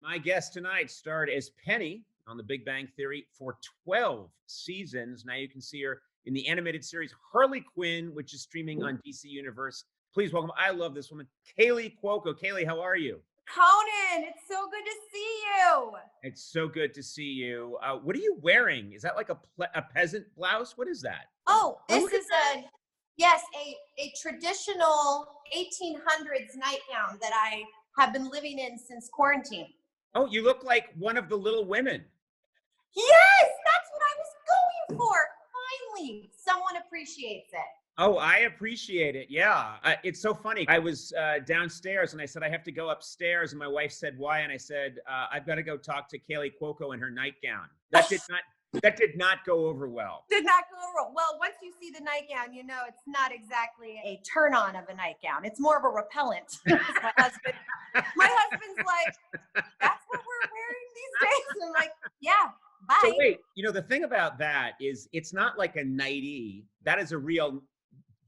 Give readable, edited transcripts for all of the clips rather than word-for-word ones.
My guest tonight starred as Penny on The Big Bang Theory for 12 seasons. Now you can see her in the animated series Harley Quinn, which is streaming on DC Universe. Please welcome, I love this woman, Kaley Cuoco. Kaley, how are you? Conan, it's so good to see you. It's so good to see you. What are you wearing? Is that like a peasant blouse? What is that? Oh, this is a traditional 1800s nightgown that I have been living in since quarantine. Oh, you look like one of the Little Women. Yes, that's what I was going for. Finally, someone appreciates it. Oh, I appreciate it. Yeah. It's so funny. I was downstairs and I said, I have to go upstairs. And my wife said, why? And I said, I've got to go talk to Kaley Cuoco in her nightgown. That did not go over well. Did not go over well. Once you see the nightgown, you know it's not exactly a turn on of a nightgown. It's more of a repellent. my husband's like, that's what we're wearing these days. I'm like, yeah, bye. So wait, the thing about that is it's not like a nightie. That is a real,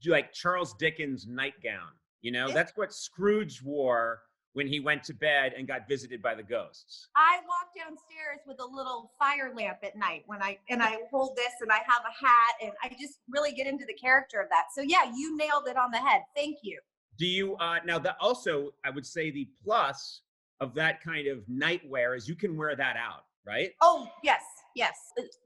like Charles Dickens nightgown. That's what Scrooge wore when he went to bed and got visited by the ghosts. I walk downstairs with a little fire lamp at night and I hold this and I have a hat and I just really get into the character of that. So yeah, you nailed it on the head. Thank you. Do you now that also I would say the plus of that kind of nightwear is you can wear that out, right? Oh, yes. Yes.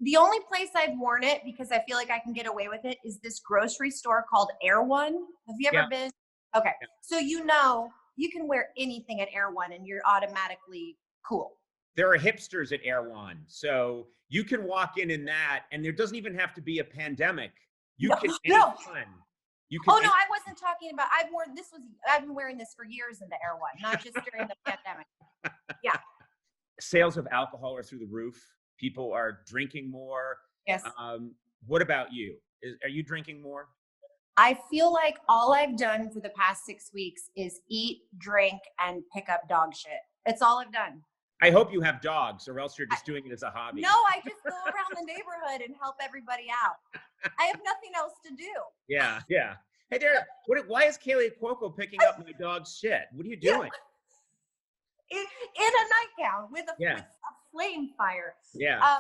The only place I've worn it because I feel like I can get away with it is this grocery store called Air One. Have you ever been? Okay. Yeah. So you can wear anything at Air One and you're automatically cool. There are hipsters at Air One. So you can walk in that and there doesn't even have to be a pandemic. You can anytime. Oh no, I wasn't talking about I've been wearing this for years in the Air One, not just during the pandemic. Yeah. Sales of alcohol are through the roof. People are drinking more. Yes. What about you? Are you drinking more? I feel like all I've done for the past 6 weeks is eat, drink, and pick up dog shit. It's all I've done. I hope you have dogs or else you're just doing it as a hobby. No, I just go around the neighborhood and help everybody out. I have nothing else to do. Yeah. Hey, Derek, why is Kaley Cuoco picking up my dog's shit? What are you doing? In a nightgown with a flame fire. Yeah.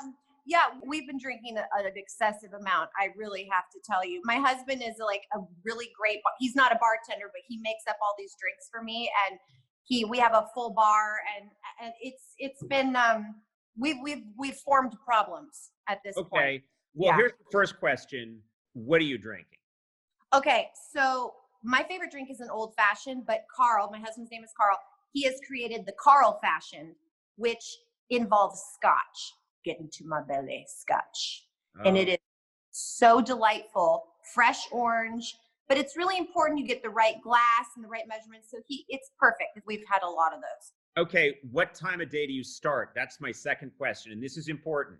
We've been drinking an excessive amount. I really have to tell you. My husband is like a really great, he's not a bartender, but he makes up all these drinks for me. And we have a full bar and it's been, we've formed problems at this point. Okay. Well, here's the first question. What are you drinking? Okay. So my favorite drink is an old fashioned, but Carl, my husband's name is Carl. He has created the Carl fashion, which involves scotch. Get into my belly, scotch. Oh. And it is so delightful, fresh orange, but it's really important you get the right glass and the right measurements. So it's perfect. We've had a lot of those. Okay. What time of day do you start? That's my second question. And this is important.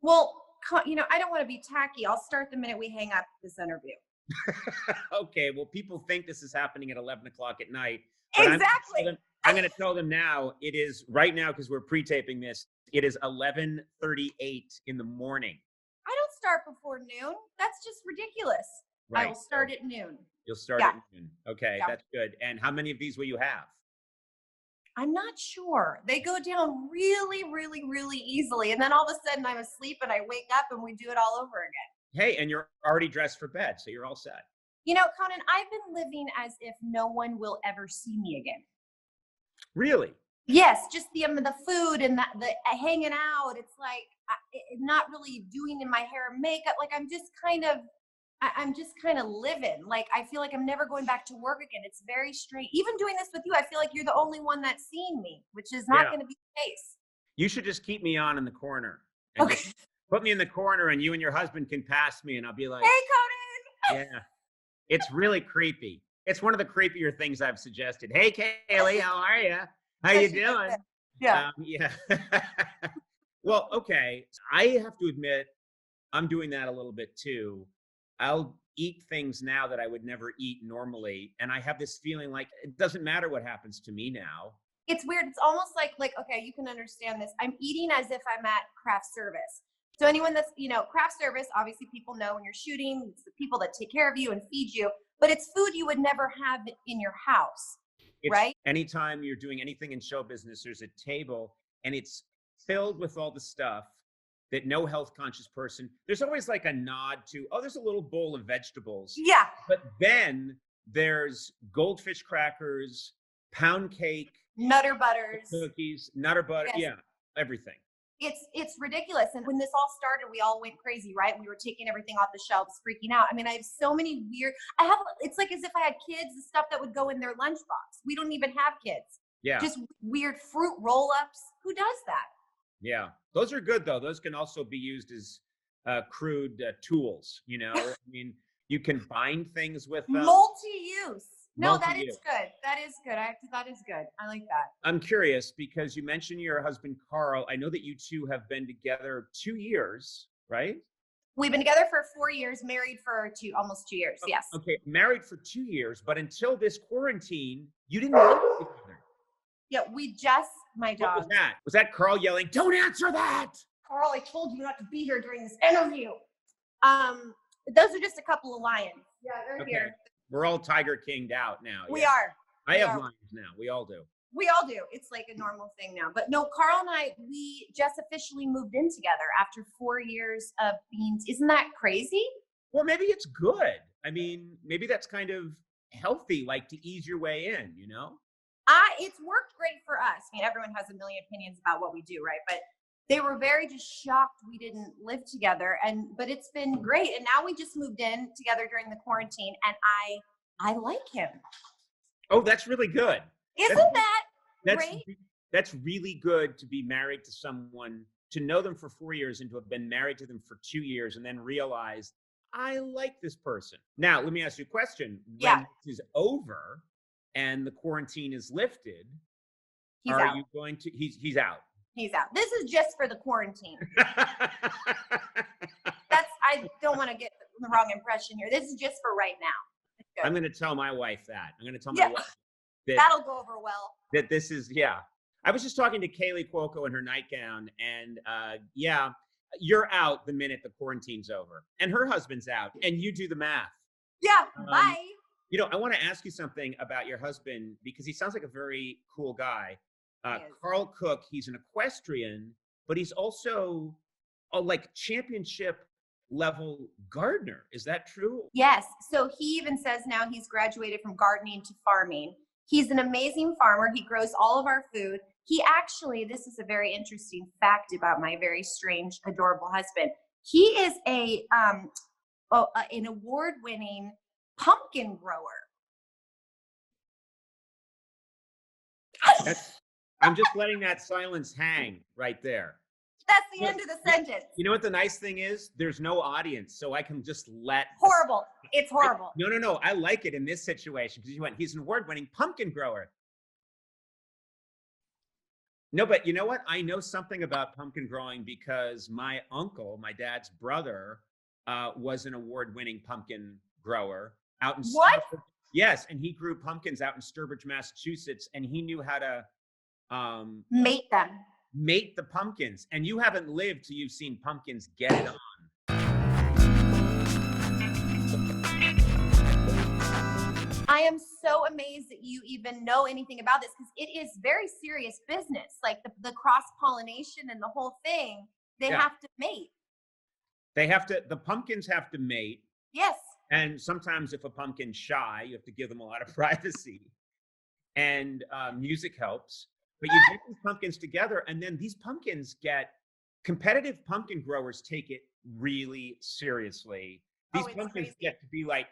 Well, I don't want to be tacky. I'll start the minute we hang up this interview. Okay. Well, people think this is happening at 11 o'clock at night. Exactly. I'm going to tell them now, it is right now, because we're pre-taping this, it is 11:38 in the morning. I don't start before noon. That's just ridiculous. Right. I will start at noon. You'll start at noon. Okay, that's good. And how many of these will you have? I'm not sure. They go down really, really, really easily. And then all of a sudden I'm asleep and I wake up and we do it all over again. Hey, and you're already dressed for bed, so you're all set. Conan, I've been living as if no one will ever see me again. Really? Yes, just the food and the hanging out. It's like not really doing in my hair and makeup. Like I'm just kind of living. Like I feel like I'm never going back to work again. It's very strange. Even doing this with you, I feel like you're the only one that's seeing me, which is not going to be the case. You should just keep me on in the corner. Okay. Put me in the corner, and you and your husband can pass me, and I'll be like, "Hey, Conan." Yeah, it's really creepy. It's one of the creepier things I've suggested. Hey, Kaley, how are you? How you doing? Yeah. Yeah. Well, okay. I have to admit, I'm doing that a little bit too. I'll eat things now that I would never eat normally. And I have this feeling like it doesn't matter what happens to me now. It's weird. It's almost like, okay, you can understand this. I'm eating as if I'm at craft service. So anyone that's, craft service, obviously people know when you're shooting, it's the people that take care of you and feed you, but it's food you would never have in your house. Right? Anytime you're doing anything in show business, there's a table and it's filled with all the stuff that no health conscious person, there's always like a nod to, oh, there's a little bowl of vegetables. Yeah. But then there's goldfish crackers, pound cake, Nutter butters, cookies, nutter butter. Yes. Yeah, everything. It's ridiculous. And when this all started, we all went crazy, right? We were taking everything off the shelves, freaking out. I mean, I have so many weird, it's like as if I had kids, the stuff that would go in their lunchbox. We don't even have kids. Yeah. Just weird fruit roll-ups. Who does that? Yeah. Those are good though. Those can also be used as crude tools, you know? I mean, you can bind things with them. Multi-use. No, that Multi-use. is good. That is good. That is good. I like that. I'm curious because you mentioned your husband, Carl. I know that you two have been together 2 years, right? We've been together for 4 years, married for almost 2 years. Yes. Okay. Married for 2 years, but until this quarantine, you didn't live together. Yeah, my What dog. was that? Was that Carl yelling, "Don't answer that"? Carl, I told you not to be here during this interview. Those are just a couple of lions. Yeah, they're here. We're all Tiger Kinged out now. We yeah. are. I have lions now. We all do. We all do. It's like a normal thing now. But no, Carl and I, we just officially moved in together after 4 years of being, isn't that crazy? Well, maybe it's good. I mean, maybe that's kind of healthy, like to ease your way in, you know? It's worked great for us. I mean, everyone has a million opinions about what we do, right? But they were very just shocked we didn't live together. But it's been great. And now we just moved in together during the quarantine, and I like him. Oh, that's really good. Isn't that great? That's really good to be married to someone, to know them for 4 years and to have been married to them for 2 years and then realize, I like this person. Now, let me ask you a question. When this is over and the quarantine is lifted, he's out. You going to, he's out. He's out. This is just for the quarantine. I don't want to get the wrong impression here. This is just for right now. I'm going to tell my wife that. I'm going to tell my wife that that'll go over well. That this is, I was just talking to Kaley Cuoco in her nightgown, and you're out the minute the quarantine's over. And her husband's out, and you do the math. Yeah, bye. You know, I want to ask you something about your husband, because he sounds like a very cool guy. Carl Cook, he's an equestrian, but he's also a like championship level gardener. Is that true? Yes. So he even says now he's graduated from gardening to farming. He's an amazing farmer. He grows all of our food. He actually, this is a very interesting fact about my very strange, adorable husband. He is an award-winning pumpkin grower. I'm just letting that silence hang right there. That's the end of the sentence. You know what the nice thing is? There's no audience, so I can just let. Horrible. It's horrible. No. I like it in this situation because he's an award-winning pumpkin grower. No, but you know what? I know something about pumpkin growing because my uncle, my dad's brother, was an award-winning pumpkin grower out in What? Sturbridge. Yes, and he grew pumpkins out in Sturbridge, Massachusetts, and he knew how to mate them. Mate the pumpkins. And you haven't lived till you've seen pumpkins get it on. I am so amazed that you even know anything about this, because it is very serious business. Like the cross-pollination and the whole thing, they have to mate. The pumpkins have to mate. Yes. And sometimes if a pumpkin's shy, you have to give them a lot of privacy. And music helps. But you get these pumpkins together, and then these pumpkins competitive pumpkin growers take it really seriously. These pumpkins get to be like,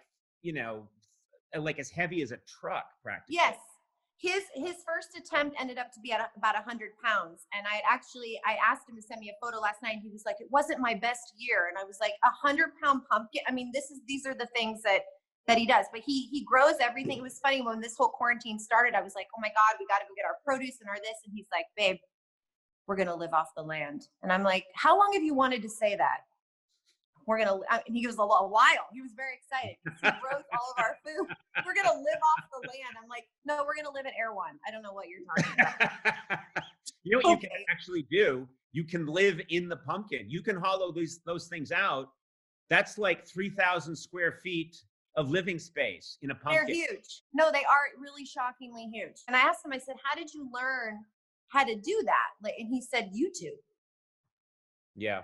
like as heavy as a truck practically. Yes. His first attempt ended up to be at about 100 pounds. And I asked him to send me a photo last night. And he was like, it wasn't my best year. And I was like, 100-pound pumpkin. I mean, these are the things that he does, but he grows everything. It was funny when this whole quarantine started, I was like, oh my God, we got to go get our produce and our this. And he's like, babe, we're going to live off the land. And I'm like, how long have you wanted to say that? And he goes, a while. He was very excited. He grows all of our food. We're going to live off the land. I'm like, no, we're going to live at Air One. I don't know what you're talking about. You know what you can actually do? You can live in the pumpkin. You can hollow those things out. That's like 3,000 square feet of living space in a pumpkin. They're huge. No, they are really shockingly huge. And I asked him, I said, how did you learn how to do that. Like, and he said, YouTube. Yeah.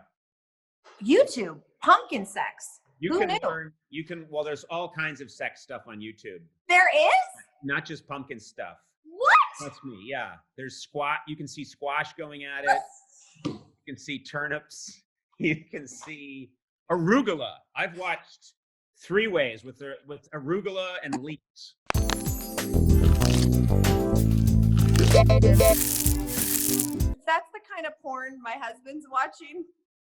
YouTube, pumpkin sex. Who knew? Well, there's all kinds of sex stuff on YouTube. There is? Not just pumpkin stuff. What? That's me. Yeah. There's you can see squash going at it. You can see turnips. You can see arugula. I've watched 3 ways with arugula and leeks. That's the kind of porn my husband's watching.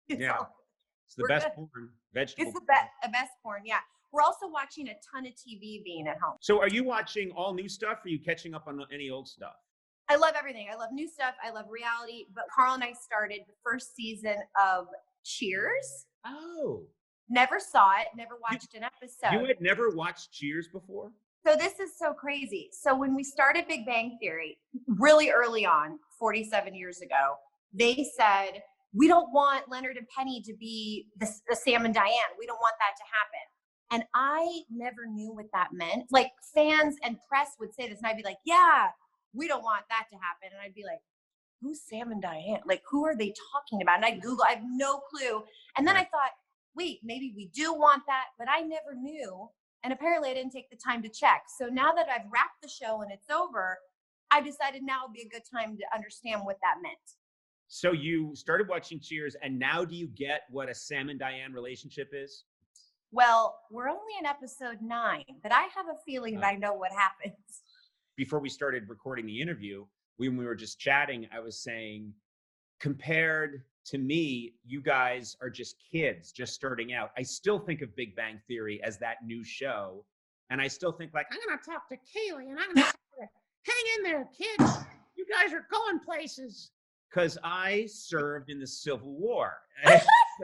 It's the best porn. Vegetable. It's the best porn. Yeah. We're also watching a ton of TV being at home. So are you watching all new stuff? Or are you catching up on any old stuff? I love everything. I love new stuff. I love reality. But Carl and I started the first season of Cheers. Oh. Never saw it. Never watched an episode. You had never watched Cheers before? So this is so crazy. So when we started Big Bang Theory, really early on, 47 years ago, they said, we don't want Leonard and Penny to be the Sam and Diane. We don't want that to happen. And I never knew what that meant. Like, fans and press would say this, and I'd be like, yeah, we don't want that to happen. And I'd be like, who's Sam and Diane? Like, who are they talking about? And I'd Google, I have no clue. And then I thought, wait, maybe we do want that, but I never knew. And apparently I didn't take the time to check. So now that I've wrapped the show and it's over, I decided now would be a good time to understand what that meant. So you started watching Cheers, and now do you get what a Sam and Diane relationship is? Well, we're only in episode 9, but I have a feeling that I know what happens. Before we started recording the interview, when we were just chatting, I was saying, compared to me, you guys are just kids, just starting out. I still think of Big Bang Theory as that new show. And I still think like, I'm going to talk to Kaley and I'm going to hang in there, kids. You guys are going places. Because I served in the Civil War.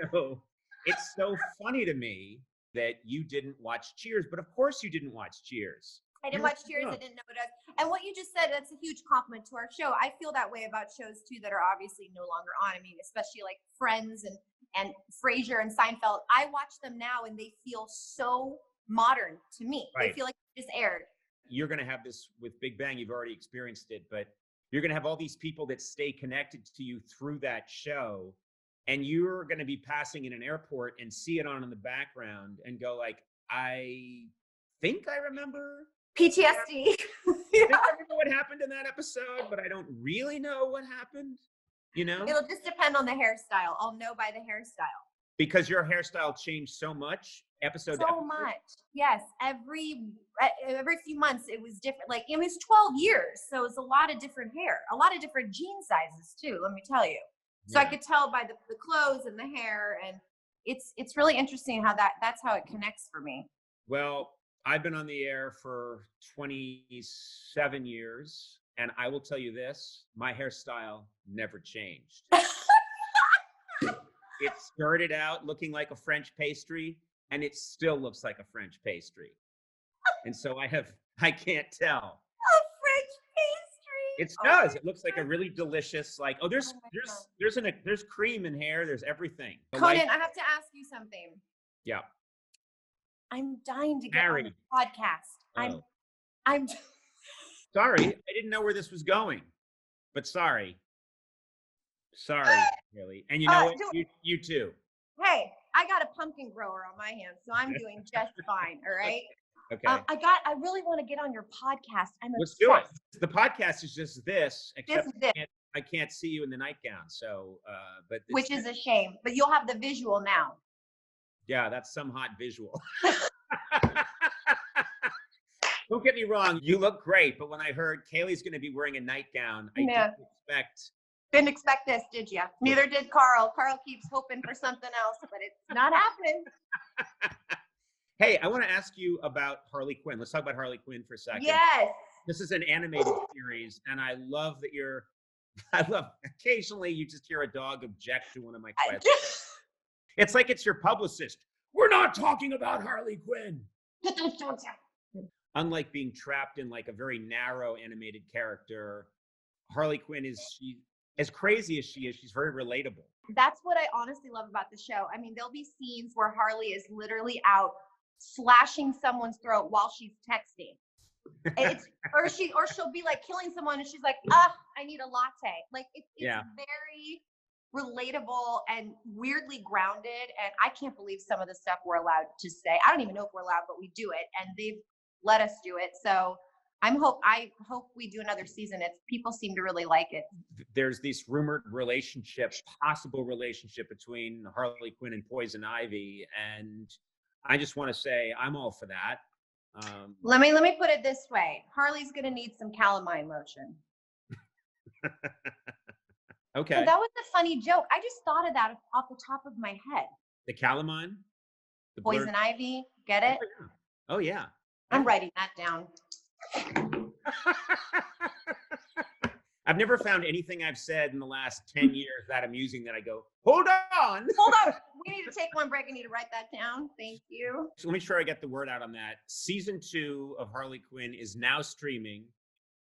So it's so funny to me that you didn't watch Cheers, but of course you didn't watch Cheers. I didn't watch Cheers. I didn't know what it was. And what you just said, that's a huge compliment to our show. I feel that way about shows too that are obviously no longer on. I mean, especially like Friends and Frasier and Seinfeld. I watch them now and they feel so modern to me. Right. They feel like they just aired. You're going to have this with Big Bang. You've already experienced it, but you're going to have all these people that stay connected to you through that show. And you're going to be passing in an airport and see it on in the background and go like, I think I remember. PTSD. Yeah. I remember what happened in that episode, but I don't really know what happened. You know? It'll just depend on the hairstyle. I'll know by the hairstyle. Because your hairstyle changed so much episode to episode? So much. Yes. Every few months it was different. Like it was 12 years. So it was a lot of different hair, a lot of different jean sizes too, let me tell you. So I could tell by the clothes and the hair, and it's really interesting how that's how it connects for me. Well, I've been on the air for 27 years, and I will tell you this, my hairstyle never changed. It started out looking like a French pastry, and it still looks like a French pastry. And so I can't tell. A French pastry? It does. It looks like a really delicious, like, there's cream in hair, there's everything. Conan, I have to ask you something. Yeah. I'm dying to get on the podcast. I'm sorry. I didn't know where this was going, but sorry. Sorry, really. And you know what? You too. Hey, I got a pumpkin grower on my hands, so I'm doing just fine. All right. Okay. I really want to get on your podcast. Let's do it. The podcast is just this, except I can't see you in the nightgown. So, which is a shame. But you'll have the visual now. Yeah, that's some hot visual. Don't get me wrong, you look great, but when I heard Kaley's going to be wearing a nightgown, I didn't expect this, did you? Neither did Carl. Carl keeps hoping for something else, but it's not happening. Hey, I want to ask you about Harley Quinn. Let's talk about Harley Quinn for a second. Yes. This is an animated series, and I love occasionally you just hear a dog object to one of my questions. It's like it's your publicist. We're not talking about Harley Quinn. Unlike being trapped in like a very narrow animated character, Harley Quinn as crazy as she is, she's very relatable. That's what I honestly love about the show. I mean, there'll be scenes where Harley is literally out slashing someone's throat while she's texting. Or she'll be like killing someone and she's like, I need a latte. Like it's very relatable and weirdly grounded. And I can't believe some of the stuff we're allowed to say. I don't even know if we're allowed, but we do it, and they've let us do it. So I hope we do another season. People seem to really like it. There's this rumored possible relationship between Harley Quinn and Poison Ivy, and I just want to say I'm all for that. Let me put it this way: Harley's gonna need some calamine lotion. Okay. So that was a funny joke. I just thought of that off the top of my head. The calamine? Poison Ivy, get it? Oh yeah. I'm writing that down. I've never found anything I've said in the last 10 years that amusing that I go, hold on. We need to take one break. I need to write that down. Thank you. So let me sure I get the word out on that. Season 2 of Harley Quinn is now streaming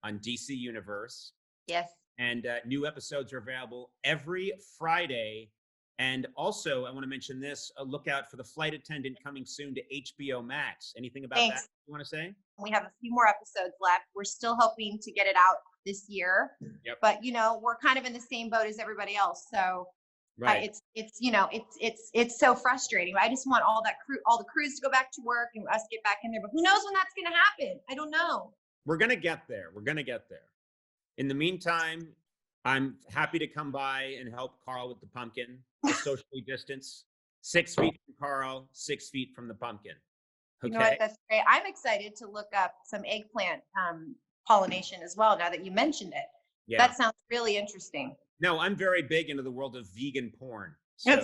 on DC Universe. Yes. And new episodes are available every Friday. And also, I want to mention this, a look out for The Flight Attendant coming soon to HBO Max. Anything about that you want to say? We have a few more episodes left. We're still hoping to get it out this year. Yep. But, we're kind of in the same boat as everybody else. So right. It's so frustrating. I just want all the crews to go back to work and us get back in there. But who knows when that's going to happen? I don't know. We're going to get there. In the meantime, I'm happy to come by and help Carl with the pumpkin. Socially distance, 6 feet from Carl, 6 feet from the pumpkin. Okay. You know what? That's great. I'm excited to look up some eggplant pollination as well. Now that you mentioned it, that sounds really interesting. No, I'm very big into the world of vegan porn. So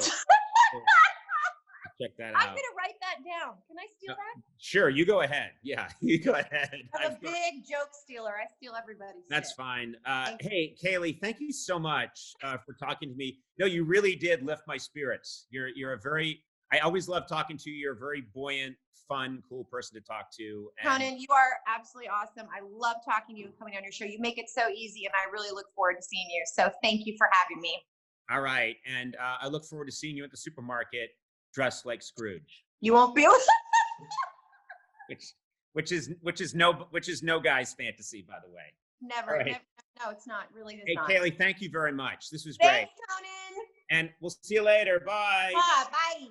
check that out. I'm gonna write that down. Can I steal that? Sure, you go ahead. Yeah, you go ahead. I'm a big joke stealer. I steal everybody's. That's fine. Hey, Kaley, thank you so much for talking to me. No, you really did lift my spirits. You're a very. I always love talking to you. You're a very buoyant, fun, cool person to talk to. And Conan, you are absolutely awesome. I love talking to you and coming on your show. You make it so easy, and I really look forward to seeing you. So thank you for having me. All right, and I look forward to seeing you at the supermarket dressed like Scrooge. You won't be able to. which is no guy's fantasy, by the way. Never, right. Never. No, it's not. Really, it's not. Hey, Kaley, thank you very much. This was great. Thanks, Conan. And we'll see you later. Bye. Bye.